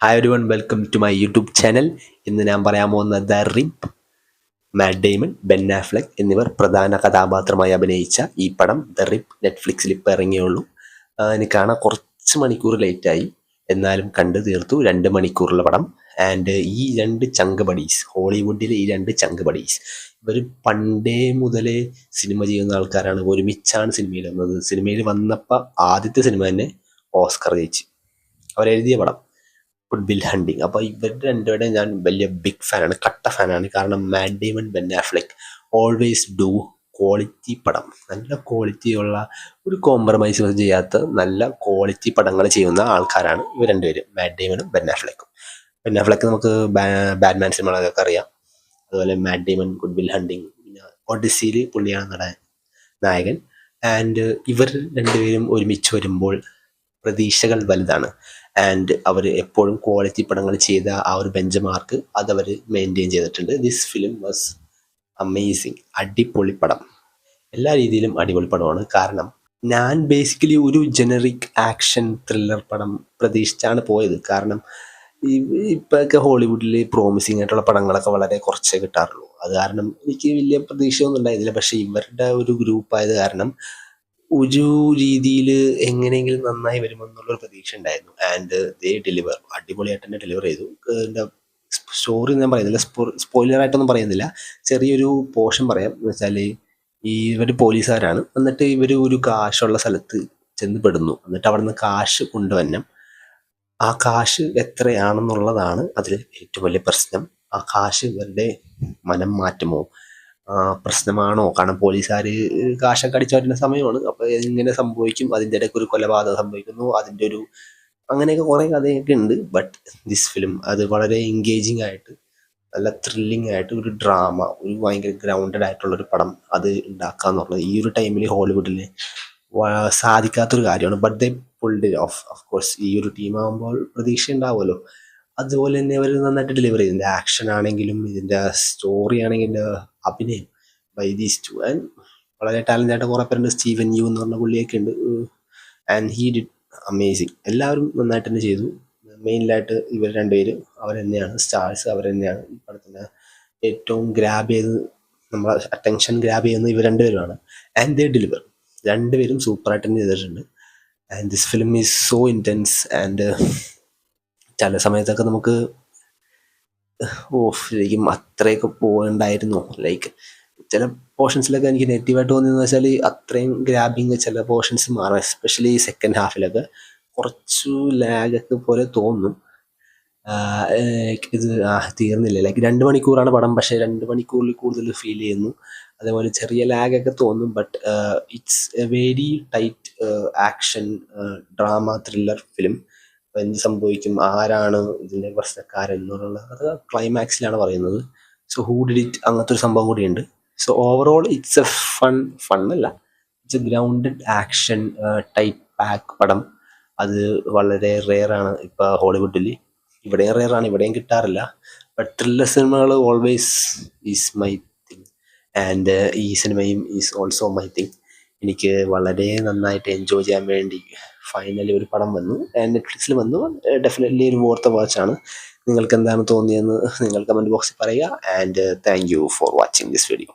Hi everyone, welcome to my YouTube channel. ഇന്ന് ഞാൻ പറയാൻ പോകുന്ന the rip. Matt Damon, Ben Affleck എന്നിവർ പ്രധാന കഥാപാത്രമായി അഭിനയിച്ച ഈ പടം ദ റിപ്പ് നെറ്റ്ഫ്ലിക്സിൽ ഇപ്പോൾ ഇറങ്ങിയുള്ളൂ. എനിക്ക് കാണാൻ കുറച്ച് മണിക്കൂർ ലേറ്റായി, എന്നാലും കണ്ടു തീർത്തു. 2 മണിക്കൂറുള്ള പടം. ആൻഡ് ഈ രണ്ട് ചങ്ക് ബഡീസ്, ഹോളിവുഡിലെ ഈ രണ്ട് ചങ്ക് ബഡീസ്, ഇവർ പണ്ടേ മുതലേ സിനിമ ചെയ്യുന്ന ആൾക്കാരാണ്. ഒരുമിച്ചാണ് സിനിമയിൽ വന്നത്. സിനിമയിൽ വന്നപ്പോൾ ആദ്യത്തെ സിനിമ തന്നെ ഓസ്കർ ജയിച്ചു. അവരെഴുതിയ പടം ഗുഡ് വിൽ ഹണ്ടിങ്. അപ്പോൾ ഇവരുടെ രണ്ടുപേരുടെയും ഞാൻ വലിയ ബിഗ് ഫാനാണ്, കട്ട ഫാനാണ്. കാരണം Matt Damon, Ben Affleck always do quality പടം. നല്ല ക്വാളിറ്റിയുള്ള, ഒരു കോംപ്രമൈസ് ചെയ്യാത്ത നല്ല ക്വാളിറ്റി പടങ്ങൾ ചെയ്യുന്ന ആൾക്കാരാണ് ഇവർ രണ്ടുപേരും, മാറ്റ് ഡേമണും ബെൻ ആഫ്ലെക്കും. ബെൻ ആഫ്ലെക്ക് നമുക്ക് ബാറ്റ്മാൻ സിനിമകളൊക്കെ അറിയാം. അതുപോലെ മാറ്റ് ഡേമൺ ഗുഡ് വിൽ ഹണ്ടിങ്, പിന്നെ ഒഡിസിയിൽ പുള്ളിയാണ് നായകൻ. ആൻഡ് ഇവർ രണ്ടുപേരും ഒരുമിച്ച് വരുമ്പോൾ പ്രതീക്ഷകൾ വലുതാണ്. ആൻഡ് അവർ എപ്പോഴും ക്വാളിറ്റി പടങ്ങൾ ചെയ്ത ആ ഒരു ബെഞ്ച് മാർക്ക് അതവർ മെയിൻറ്റെയിൻ ചെയ്തിട്ടുണ്ട്. This film was amazing. അടിപൊളി പടം, എല്ലാ രീതിയിലും അടിപൊളി പടമാണ്. കാരണം ഞാൻ ബേസിക്കലി ഒരു ജനറിക് ആക്ഷൻ ത്രില്ലർ പടം പ്രതീക്ഷിച്ചാണ് പോയത്. കാരണം ഇപ്പോഴൊക്കെ ഹോളിവുഡിൽ പ്രോമിസിങ് ആയിട്ടുള്ള പടങ്ങളൊക്കെ വളരെ കുറച്ചേ കിട്ടാറുള്ളൂ. അത് കാരണം എനിക്ക് വലിയ പ്രതീക്ഷയൊന്നും ഉണ്ടായിരുന്നില്ല. പക്ഷേ ഇവരുടെ ഒരു ഗ്രൂപ്പായത് കാരണം ഒരു രീതിയിൽ എങ്ങനെയെങ്കിലും നന്നായി വരുമെന്നുള്ളൊരു പ്രതീക്ഷ ഉണ്ടായിരുന്നു. ആൻഡ് ദേ ഡെലിവർ, അടിപൊളിയായിട്ട് തന്നെ ഡെലിവർ ചെയ്തു. എൻ്റെ സ്റ്റോറി ഞാൻ പറയുന്നില്ല, സ്പോയിലറായിട്ടൊന്നും പറയുന്നില്ല. ചെറിയൊരു പോർഷൻ പറയാം. എന്ന് വെച്ചാൽ ഇവർ പോലീസുകാരാണ്. എന്നിട്ട് ഇവർ ഒരു കാശുള്ള സ്ഥലത്ത് ചെന്ന് പെടുന്നു. എന്നിട്ട് അവിടെ നിന്ന് കാശ് കൊണ്ടുവരണം. ആ കാശ് എത്രയാണെന്നുള്ളതാണ് അതിൽ ഏറ്റവും വലിയ പ്രശ്നം. ആ കാശ് ഇവരുടെ മനം മാറ്റുമോ, പ്രശ്നമാണോ? കാരണം പോലീസുകാർ കാശൊക്കെ അടിച്ചു വരുന്ന സമയമാണ്. അപ്പോൾ ഇങ്ങനെ സംഭവിക്കും. അതിൻ്റെ ഇടയ്ക്ക് ഒരു കൊലപാതകം സംഭവിക്കുന്നു. അതിൻ്റെ ഒരു അങ്ങനെയൊക്കെ കുറേ കഥയൊക്കെ ഉണ്ട്. ബട്ട് ദിസ് ഫിലിം അത് വളരെ എൻഗേജിങ് ആയിട്ട്, നല്ല ത്രില്ലിംഗ് ആയിട്ട് ഒരു ഡ്രാമ, ഒരു ഭയങ്കര ഗ്രൗണ്ടഡ് ആയിട്ടുള്ളൊരു പടം അത് ഉണ്ടാക്കുക എന്നുള്ളത് ഈ ഒരു ടൈമിൽ ഹോളിവുഡിൽ സാധിക്കാത്തൊരു കാര്യമാണ്. But they pulled it off. Of course ഈ ഒരു ടീമാകുമ്പോൾ പ്രതീക്ഷ ഉണ്ടാവുമല്ലോ. അതുപോലെ തന്നെ അവർ നന്നായിട്ട് ഡെലിവർ ചെയ്തു. ഇതിൻ്റെ ആക്ഷൻ ആണെങ്കിലും ഇതിൻ്റെ സ്റ്റോറി ആണെങ്കിലും ഇതിൻ്റെ അഭിനയം ബൈ ദീസ് ടു. ആൻഡ് വളരെ ടാലൻ്റ് ആയിട്ട് കുറേ പേരുണ്ട്. സ്റ്റീവൻ യു എന്ന് പറഞ്ഞ പുള്ളിയൊക്കെ ഉണ്ട്. And he did amazing. എല്ലാവരും നന്നായിട്ട് തന്നെ ചെയ്തു. മെയിനിലായിട്ട് ഇവർ രണ്ടുപേര് അവർ തന്നെയാണ് സ്റ്റാർസ്. അവർ തന്നെയാണ് ഈ പടത്തിന് ഏറ്റവും ഗ്രാബ് ചെയ്ത് നമ്മളെ അറ്റൻഷൻ ഗ്രാബ് ചെയ്യുന്നത് ഇവർ രണ്ടുപേരുമാണ്. And they deliver. രണ്ടുപേരും സൂപ്പറായിട്ട് തന്നെ ചെയ്തിട്ടുണ്ട്. And this film is so intense. And ചില സമയത്തൊക്കെ നമുക്ക് ശരിക്കും അത്രയൊക്കെ പോകണ്ടായിരുന്നു. ലൈക്ക് ചില പോർഷൻസിലൊക്കെ എനിക്ക് നെഗറ്റീവായിട്ട് തോന്നിയെന്ന് വെച്ചാൽ അത്രയും ഗ്രാബിങ് ചില പോർഷൻസ് മാറാം. എസ്പെഷ്യലി സെക്കൻഡ് ഹാഫിലൊക്കെ കുറച്ചു ലാഗൊക്കെ പോലെ തോന്നും. ഇത് തീർന്നില്ല. ലൈക്ക് 2 മണിക്കൂറാണ് പടം, പക്ഷേ 2 മണിക്കൂറിൽ കൂടുതൽ ഫീൽ ചെയ്യുന്നു. അതേപോലെ ചെറിയ ലാഗൊക്കെ തോന്നും. But it's A very tight action drama thriller film. എന്ത് സംഭവിക്കും, ആരാണ് ഇതിൻ്റെ പ്രശ്നക്കാരൻ എന്നുള്ളത് അത് ക്ലൈമാക്സിലാണ് പറയുന്നത്. സോ ഹൂ ഡിഡ് ഇറ്റ്, അങ്ങനത്തെ ഒരു സംഭവം കൂടിയുണ്ട്. സോ ഓവറോൾ ഇറ്റ്സ് എ ഫണ്ണല്ല, it's a grounded action type pack പടം. അത് വളരെ റെയറാണ് ഇപ്പോൾ ഹോളിവുഡിൽ. ഇവിടെയും റെയറാണ്, ഇവിടെയും കിട്ടാറില്ല. ബട്ട് ത്രില്ലർ സിനിമകൾ always is my thing. And ഈ സിനിമയും ഈസ് ഓൾസോ മൈ തിങ്. എനിക്ക് വളരെ നന്നായിട്ട് എൻജോയ് ചെയ്യാൻ വേണ്ടി ഫൈനലി ഒരു പടം വന്നു, നെറ്റ്ഫ്ലിക്സിൽ വന്നു. ഡെഫിനറ്റ്ലി ഒരു വർത്ത് വാച്ചാണ്. നിങ്ങൾക്ക് എന്താണ് തോന്നിയതെന്ന് നിങ്ങൾ കമൻറ്റ് ബോക്സിൽ പറയുക. And thank you for watching this video.